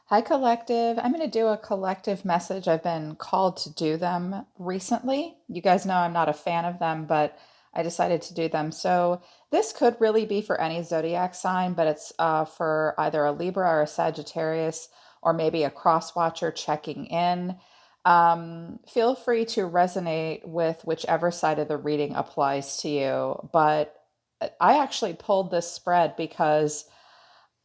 Hi, collective. I'm going to do a collective message. I've been called to do them recently. You guys know I'm not a fan of them, but I decided to do them. So this could really be for any zodiac sign, but it's for either a Libra or a Sagittarius, or maybe a cross watcher checking in. Feel free to resonate with whichever side of the reading applies to you. But I actually pulled this spread because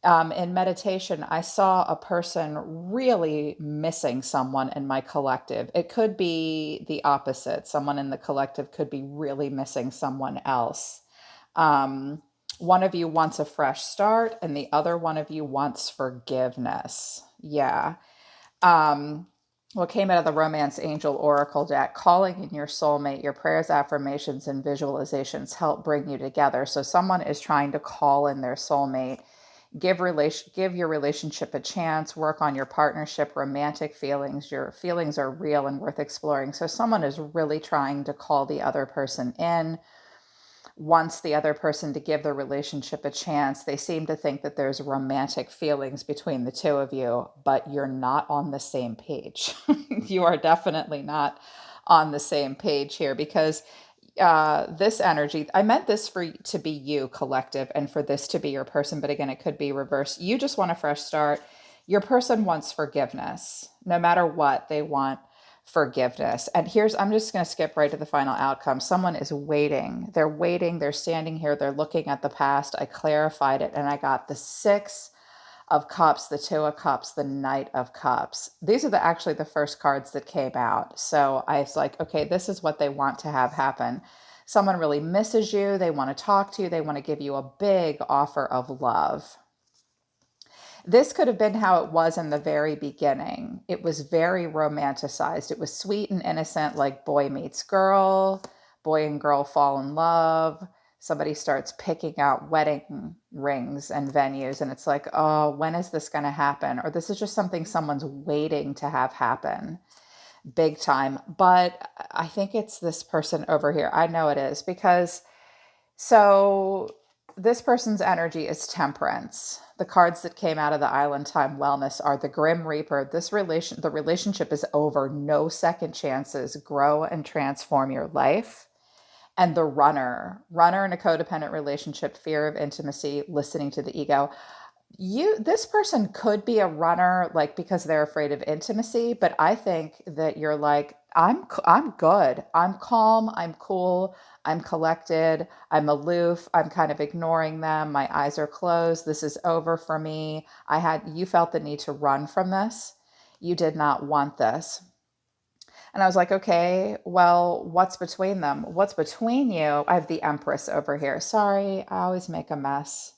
in meditation, I saw a person really missing someone in my collective. It could be the opposite. Someone in the collective could be really missing someone else. Um, one of you wants a fresh start, and the other one of you wants forgiveness. Yeah. Um, what came out of the Romance Angel Oracle deck, calling in your soulmate, your prayers, affirmations, and visualizations help bring you together. So someone is trying to call in their soulmate. Give your relationship a chance, work on your partnership, romantic feelings. Your feelings are real and worth exploring. So someone is really trying to call the other person in, wants the other person to give the relationship a chance. They seem to think that there's romantic feelings between the two of you, but you're not on the same page. You are definitely not on the same page here, because this energy, I meant this for to be you, collective, and for this to be your person, but again, it could be reversed. You just want a fresh start. Your person wants forgiveness. No matter what, they want forgiveness. And here's, I'm just going to skip right to the final outcome. Someone is waiting. They're waiting. They're standing here. They're looking at the past. I clarified it, and I got the Six of Cups, the Two of Cups, the Knight of Cups. These are actually the first cards that came out. So I was like, okay, this is what they want to have happen. Someone really misses you. They want to talk to you. They want to give you a big offer of love. This could have been how it was in the very beginning. It was very romanticized. It was sweet and innocent, like boy meets girl, boy and girl fall in love. Somebody starts picking out wedding rings and venues, and it's like, oh, when is this going to happen? Or this is just something someone's waiting to have happen big time. But I think it's this person over here. I know it is, because so this person's energy is temperance. The cards that came out of the Island Time Wellness are the Grim Reaper. The relationship is over, no second chances. Grow and transform your life. And the runner in a codependent relationship, fear of intimacy, listening to the ego. This person could be a runner, like, because they're afraid of intimacy, but I think that you're like, I'm good, I'm calm, I'm cool, I'm collected, I'm aloof, I'm kind of ignoring them, my eyes are closed, this is over for me. You felt the need to run from this. You did not want this. And I was like, okay, well, what's between them? What's between you? I have the Empress over here. Sorry, I always make a mess.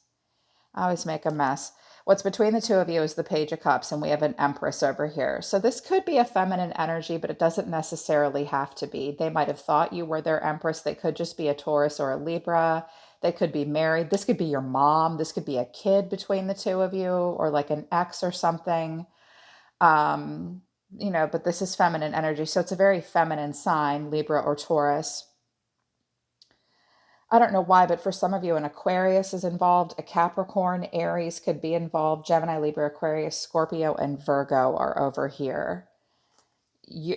I always make a mess. What's between the two of you is the Page of Cups, and we have an Empress over here. So this could be a feminine energy, but it doesn't necessarily have to be. They might have thought you were their Empress. They could just be a Taurus or a Libra. They could be married. This could be your mom. This could be a kid between the two of you, or like an ex or something. Um, but this is feminine energy. So it's a very feminine sign, Libra or Taurus. I don't know why, but for some of you, an Aquarius is involved, a Capricorn, Aries could be involved, Gemini, Libra, Aquarius, Scorpio, and Virgo are over here.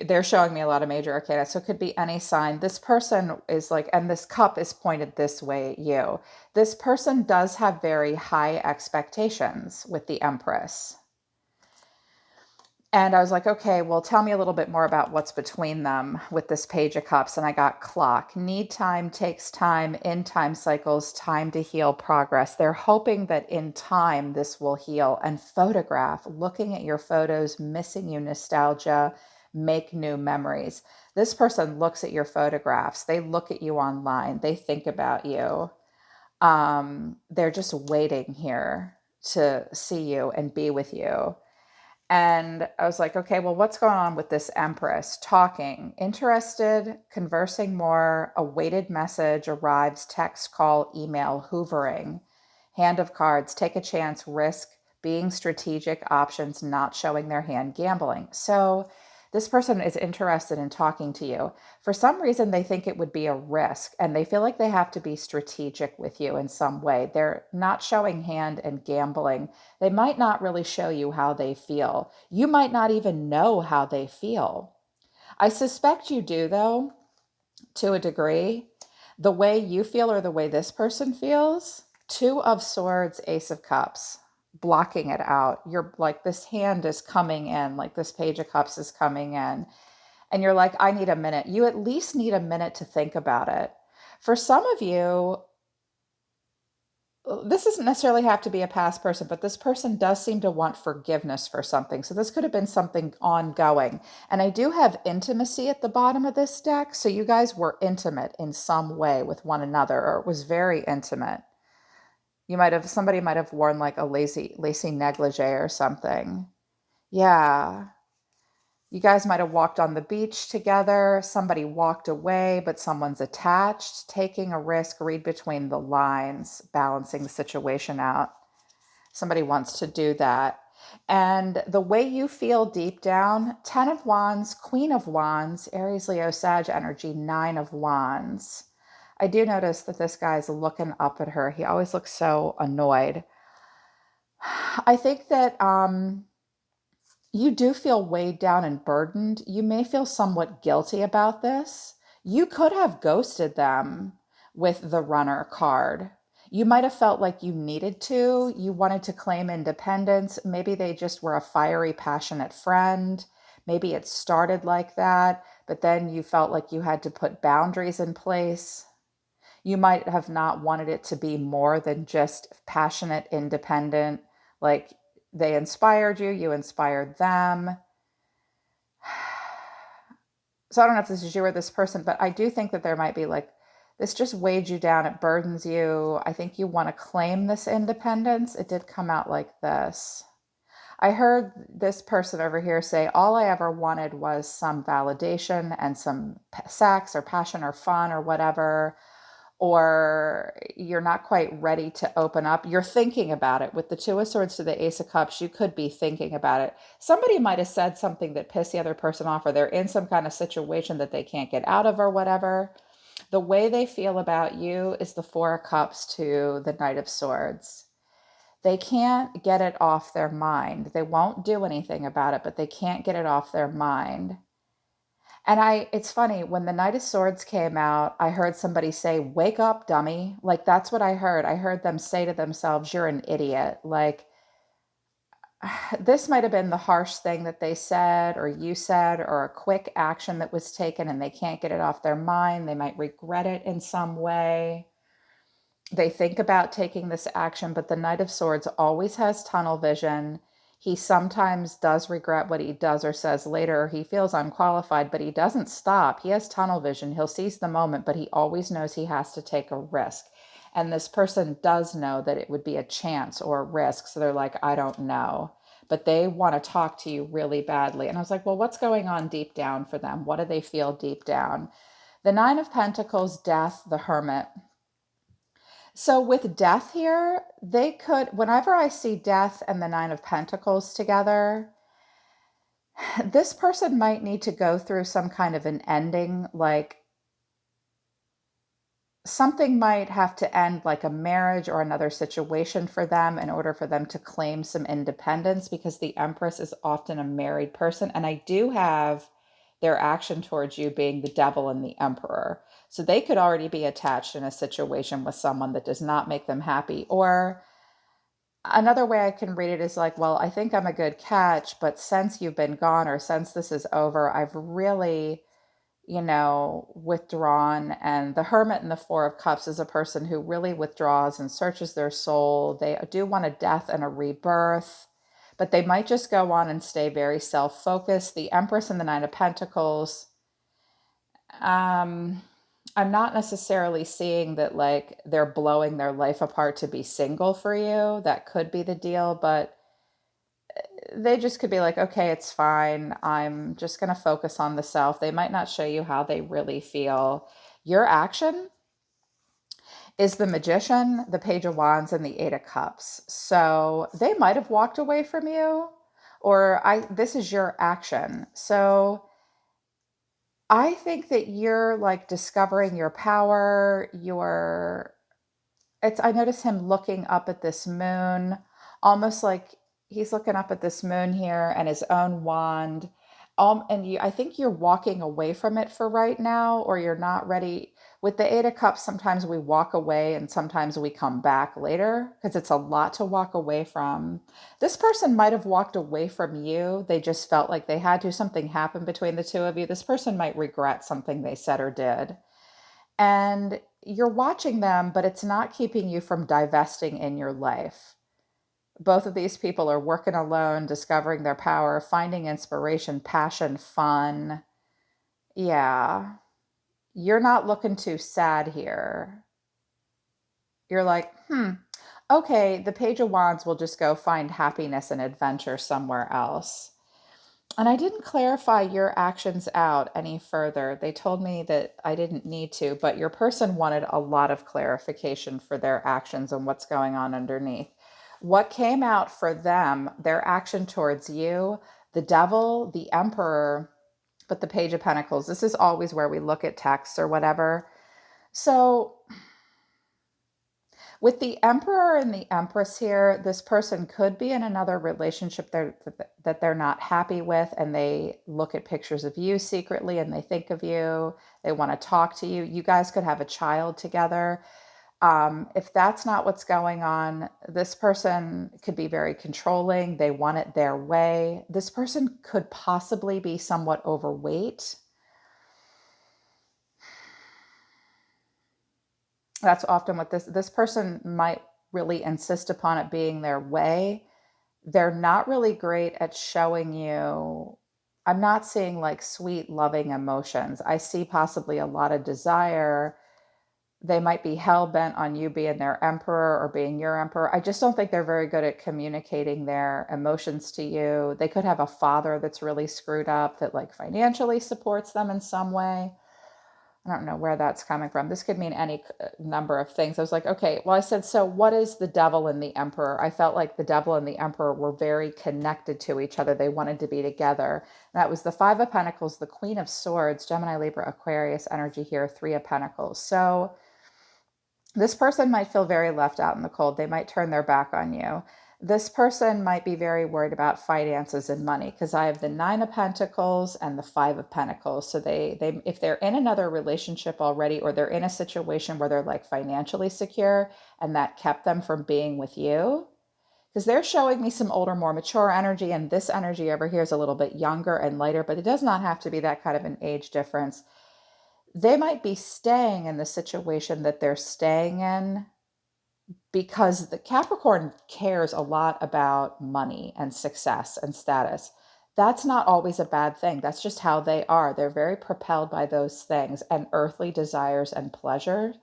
They're showing me a lot of major arcana, so it could be any sign. This person is like, and this cup is pointed this way at you. This person does have very high expectations with the Empress. And I was like, okay, well, tell me a little bit more about what's between them with this Page of Cups. And I got clock. Need time, takes time, in time cycles, time to heal, progress. They're hoping that in time this will heal. And photograph, looking at your photos, missing you, nostalgia, make new memories. This person looks at your photographs. They look at you online. They think about you. They're just waiting here to see you and be with you. And I was like, okay, well, what's going on with this Empress? Talking, interested, conversing more, a weighted message arrives, text, call, email, hoovering, hand of cards, take a chance, risk, being strategic, options, not showing their hand, gambling. So This person is interested in talking to you. For some reason, they think it would be a risk and they feel like they have to be strategic with you in some way. They're not showing hand and gambling. They might not really show you how they feel. You might not even know how they feel. I suspect you do, though, to a degree. The way you feel or the way this person feels, Two of Swords, Ace of Cups, blocking it out. You're like, this hand is coming in, like this Page of Cups is coming in. And you're like, I need a minute. You at least need a minute to think about it. For some of you, this doesn't necessarily have to be a past person, but this person does seem to want forgiveness for something. So this could have been something ongoing. And I do have intimacy at the bottom of this deck. So you guys were intimate in some way with one another, or it was very intimate. Somebody might have worn like a lacy negligee or something. Yeah. You guys might have walked on the beach together. Somebody walked away, but someone's attached, taking a risk. Read between the lines, balancing the situation out. Somebody wants to do that. And the way you feel deep down, 10 of Wands, Queen of Wands, Aries, Leo, Sag energy, 9 of Wands. I do notice that this guy's looking up at her. He always looks so annoyed. I think that you do feel weighed down and burdened. You may feel somewhat guilty about this. You could have ghosted them with the Runner card. You might have felt like you needed to. You wanted to claim independence. Maybe they just were a fiery, passionate friend. Maybe it started like that, but then you felt like you had to put boundaries in place. You might have not wanted it to be more than just passionate, independent, like they inspired you, you inspired them. So I don't know if this is you or this person, but I do think that there might be like, this just weighed you down. It burdens you. I think you want to claim this independence. It did come out like this. I heard this person over here say, all I ever wanted was some validation and some sex or passion or fun or whatever. Or you're not quite ready to open up. You're thinking about it. With the Two of Swords to the Ace of Cups, you could be thinking about it. Somebody might have said something that pissed the other person off, or they're in some kind of situation that they can't get out of or whatever. The way they feel about you is the Four of Cups to the Knight of Swords. They can't get it off their mind. They won't do anything about it, but they can't get it off their mind. And it's funny, when the Knight of Swords came out, I heard somebody say, wake up, dummy. Like, that's what I heard. I heard them say to themselves, you're an idiot. Like, this might have been the harsh thing that they said, or you said, or a quick action that was taken and they can't get it off their mind. They might regret it in some way. They think about taking this action, but the Knight of Swords always has tunnel vision. He sometimes does regret what he does or says later. He feels unqualified, but he doesn't stop. He has tunnel vision. He'll seize the moment, but he always knows he has to take a risk. And this person does know that it would be a chance or a risk. So they're like, I don't know. But they want to talk to you really badly. And I was like, well, what's going on deep down for them? What do they feel deep down? The Nine of Pentacles, Death, the Hermit. So with Death here, they could, whenever I see Death and the Nine of Pentacles together, this person might need to go through some kind of an ending, like something might have to end, like a marriage or another situation for them in order for them to claim some independence, because the Empress is often a married person. And I do have their action towards you being the Devil and the Emperor. So they could already be attached in a situation with someone that does not make them happy. Or another way I can read it is like, well, I think I'm a good catch, but since you've been gone or since this is over, I've really, withdrawn. And the Hermit and the Four of Cups is a person who really withdraws and searches their soul. They do want a death and a rebirth, but they might just go on and stay very self-focused. The Empress and the Nine of Pentacles, I'm not necessarily seeing that like they're blowing their life apart to be single for you. That could be the deal, but they just could be like, okay, it's fine. I'm just going to focus on the self. They might not show you how they really feel. Your action is the Magician, the Page of Wands, and the Eight of Cups. So they might have walked away from you, or this is your action. So I think that you're like discovering your power, I notice him looking up at this moon, almost like he's looking up at this moon here and his own wand. I think you're walking away from it for right now, or you're not ready. With the Eight of Cups, sometimes we walk away and sometimes we come back later because it's a lot to walk away from. This person might have walked away from you. They just felt like they had to. Something happened between the two of you. This person might regret something they said or did. And you're watching them, but it's not keeping you from divesting in your life. Both of these people are working alone, discovering their power, finding inspiration, passion, fun. Yeah. You're not looking too sad here. You're like, okay, the Page of Wands will just go find happiness and adventure somewhere else. And I didn't clarify your actions out any further. They told me that I didn't need to, but your person wanted a lot of clarification for their actions and what's going on underneath. What came out for them, their action towards you, the devil, the emperor, but the Page of Pentacles. This is always where we look at texts or whatever. So with the Emperor and the Empress here, this person could be in another relationship that they're not happy with, and they look at pictures of you secretly and they think of you. They want to talk to you. You guys could have a child together. If that's not what's going on, this person could be very controlling. They want it their way. This person could possibly be somewhat overweight. That's often what this person might really insist upon it being their way. They're not really great at showing you. I'm not seeing like sweet loving emotions. I see possibly a lot of desire. They might be hell bent on you being their emperor or being your emperor. I just don't think they're very good at communicating their emotions to you. They could have a father that's really screwed up that like financially supports them in some way. I don't know where that's coming from. This could mean any number of things. I was like, okay, well, I said, so what is the devil and the emperor? I felt like the devil and the emperor were very connected to each other. They wanted to be together. That was the Five of Pentacles, the Queen of Swords, Gemini, Libra, Aquarius energy here, Three of Pentacles. So this person might feel very left out in the cold. They might turn their back on you. This person might be very worried about finances and money because I have the Nine of Pentacles and the Five of Pentacles. So they if they're in another relationship already, or they're in a situation where they're like financially secure and that kept them from being with you, because they're showing me some older, more mature energy, and this energy over here is a little bit younger and lighter, but it does not have to be that kind of an age difference. They might be staying in the situation that they're staying in because the Capricorn cares a lot about money and success and status. That's not always a bad thing. That's just how they are. They're very propelled by those things and earthly desires and pleasures.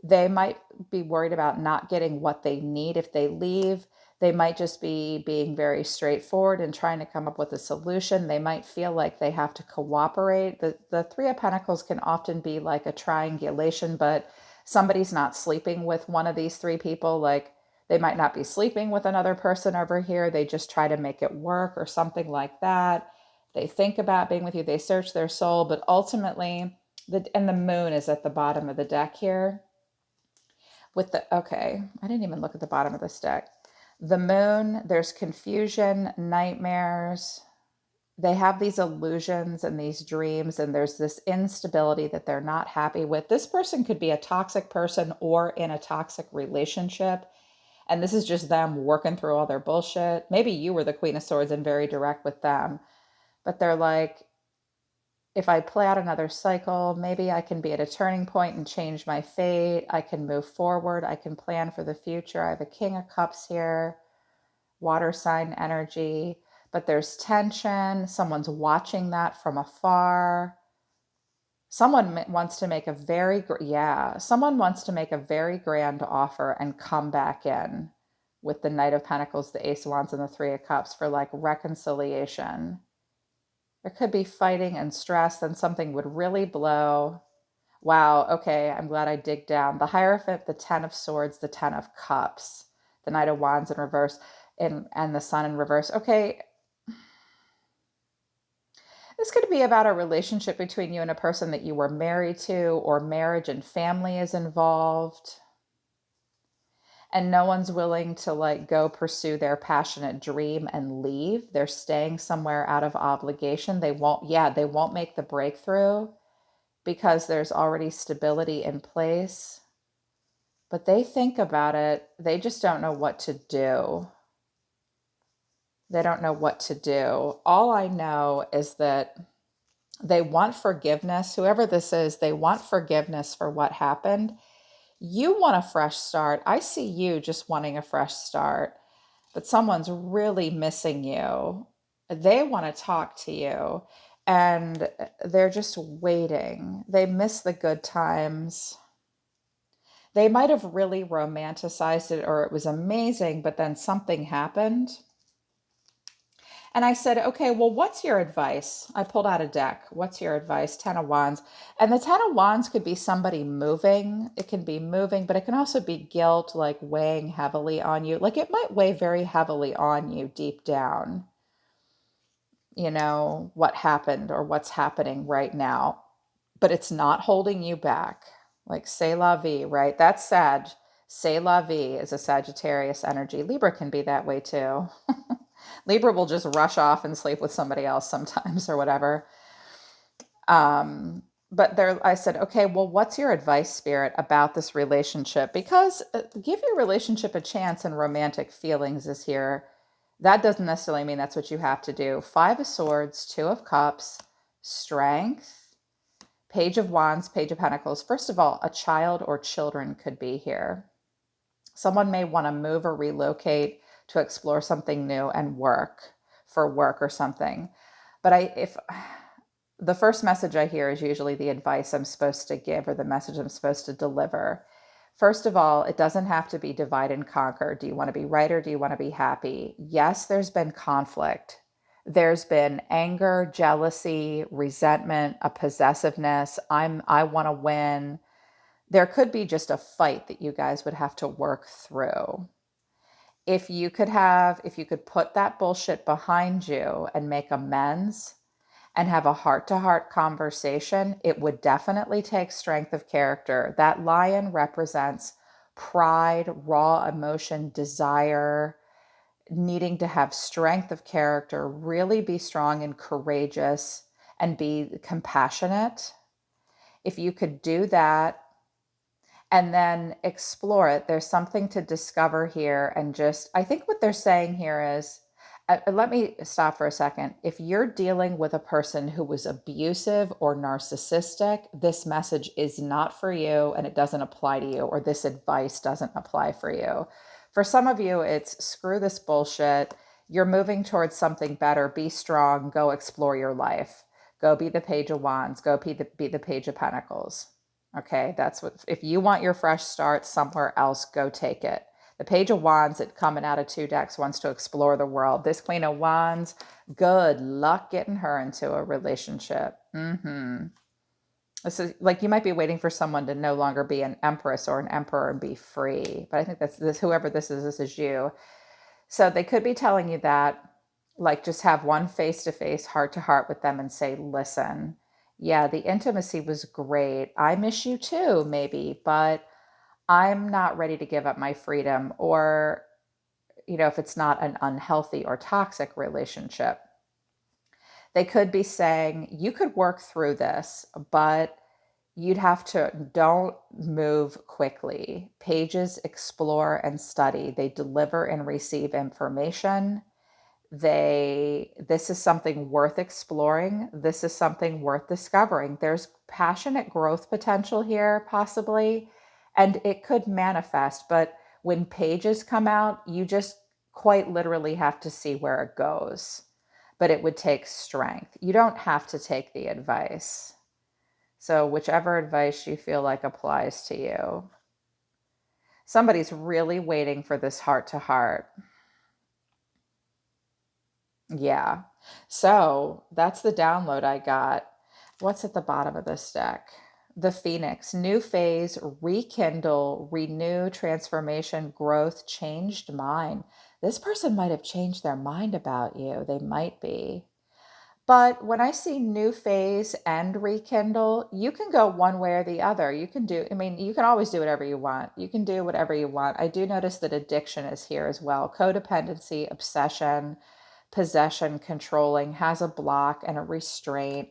They might be worried about not getting what they need if they leave. They might just be being very straightforward and trying to come up with a solution. They might feel like they have to cooperate. The Three of Pentacles can often be like a triangulation, but somebody's not sleeping with one of these three people. Like they might not be sleeping with another person over here. They just try to make it work or something like that. They think about being with you. They search their soul, but ultimately, and the moon is at the bottom of the deck here okay, I didn't even look at the bottom of this deck. The moon, there's confusion, nightmares. They have these illusions and these dreams, and there's this instability that they're not happy with. This person could be a toxic person or in a toxic relationship. And this is just them working through all their bullshit. Maybe you were the Queen of Swords and very direct with them. But they're like, if I play out another cycle, maybe I can be at a turning point and change my fate. I can move forward. I can plan for the future. I have a King of Cups here, water sign energy, but there's tension. Someone's watching that from afar. Someone wants to make a someone wants to make a very grand offer and come back in with the Knight of Pentacles, the Ace of Wands, and the Three of Cups for like reconciliation. There could be fighting and stress, then something would really blow. Wow, okay, I'm glad I dig down. The Hierophant, the Ten of Swords, the Ten of Cups, the Knight of Wands in reverse, and the Sun in reverse. Okay, This could be about a relationship between you and a person that you were married to, or marriage and family is involved, and no one's willing to like go pursue their passionate dream and leave. They're staying somewhere out of obligation. They won't make the breakthrough because there's already stability in place. But they think about it, they just don't know what to do. They don't know what to do. All I know is that they want forgiveness. Whoever this is, they want forgiveness for what happened. You want a fresh start. I see you just wanting a fresh start, but someone's really missing you. They want to talk to you and they're just waiting. They miss the good times. They might have really romanticized it or it was amazing, but then something happened. And I said, okay, well, what's your advice? I pulled out a deck. What's your advice? 10 of Wands. And the 10 of Wands could be somebody moving. It can be moving, but it can also be guilt, like weighing heavily on you. Like it might weigh very heavily on you deep down, what happened or what's happening right now, but it's not holding you back. Like, c'est la vie, right? That's Sag. C'est la vie is a Sagittarius energy. Libra can be that way too. Libra will just rush off and sleep with somebody else sometimes or whatever. But there, I said, okay, well, what's your advice, Spirit, about this relationship? Because give your relationship a chance, and romantic feelings is here. That doesn't necessarily mean that's what you have to do. 5 of Swords, 2 of Cups, Strength, Page of Wands, Page of Pentacles. First of all, a child or children could be here. Someone may want to move or relocate to explore something new and work or something. But if the first message I hear is usually the advice I'm supposed to give or the message I'm supposed to deliver. First of all, it doesn't have to be divide and conquer. Do you want to be right or do you want to be happy? Yes, there's been conflict. There's been anger, jealousy, resentment, a possessiveness. I want to win. There could be just a fight that you guys would have to work through. If you could put that bullshit behind you and make amends and have a heart-to-heart conversation, it would definitely take strength of character. That lion represents pride, raw emotion, desire, needing to have strength of character, really be strong and courageous and be compassionate. If you could do that and then explore it, there's something to discover here. And just, I think what they're saying here is, let me stop for a second. If you're dealing with a person who was abusive or narcissistic, this message is not for you and it doesn't apply to you, or this advice doesn't apply for you. For some of you, it's screw this bullshit. You're moving towards something better. Be strong. Go explore your life. Go be the Page of Wands. Go be the Page of Pentacles. Okay, that's what, if you want your fresh start somewhere else, go take it. The Page of Wands, it coming out of 2 decks, wants to explore the world. This Queen of Wands, good luck getting her into a relationship. This is like, you might be waiting for someone to no longer be an empress or an emperor and be free. But I think that's this, whoever this is you. So they could be telling you that, like, just have one face-to-face, heart-to-heart with them and say, listen, yeah, the intimacy was great. I miss you too, maybe, but I'm not ready to give up my freedom. Or, if it's not an unhealthy or toxic relationship, they could be saying, you could work through this, but you'd have to, don't move quickly. Pages explore and study. They deliver and receive information. This is something worth exploring. This is something worth discovering. There's passionate growth potential here, possibly, and it could manifest. But when pages come out, you just quite literally have to see where it goes. But it would take strength. You don't have to take the advice. So whichever advice you feel like applies to you. Somebody's really waiting for this heart to heart. Yeah. So that's the download I got. What's at the bottom of this deck? The Phoenix, new phase, rekindle, renew, transformation, growth, changed mind. This person might have changed their mind about you. They might be. But when I see new phase and rekindle, you can go one way or the other. You can do, I mean, you can always do whatever you want. You can do whatever you want. I do notice that addiction is here as well. Codependency, obsession, possession, controlling has a block and a restraint.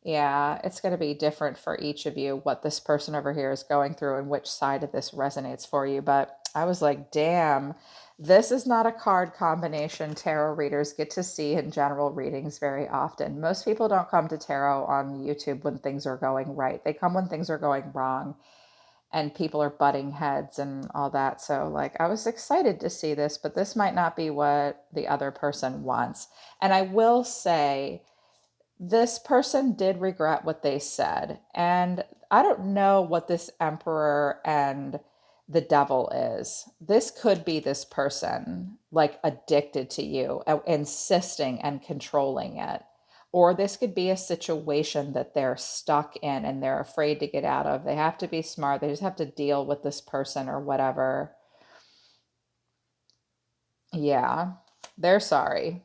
Yeah, it's going to be different for each of you what this person over here is going through and which side of this resonates for you. But I was like, damn, this is not a card combination tarot readers get to see in general readings very often. Most people don't come to tarot on YouTube when things are going right, they come when things are going wrong and people are butting heads and all that. So, like, I was excited to see this, but this might not be what the other person wants. And I will say, this person did regret what they said. And I don't know what this emperor and the devil is. This could be this person, like addicted to you, insisting and controlling it. Or this could be a situation that they're stuck in and they're afraid to get out of. They have to be smart. They just have to deal with this person or whatever. Yeah, they're sorry.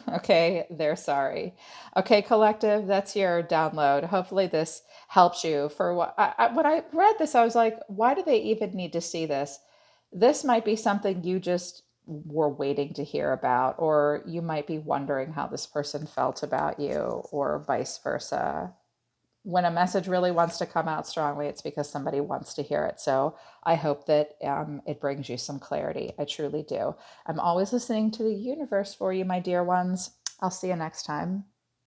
Okay, they're sorry. Okay, collective, that's your download. Hopefully, this helps you. For what when I read this, I was like, why do they even need to see this? This might be something you just were waiting to hear about, or you might be wondering how this person felt about you, or vice versa. When a message really wants to come out strongly, it's because somebody wants to hear it. So I hope that it brings you some clarity. I truly do. I'm always listening to the universe for you, my dear ones. I'll see you next time.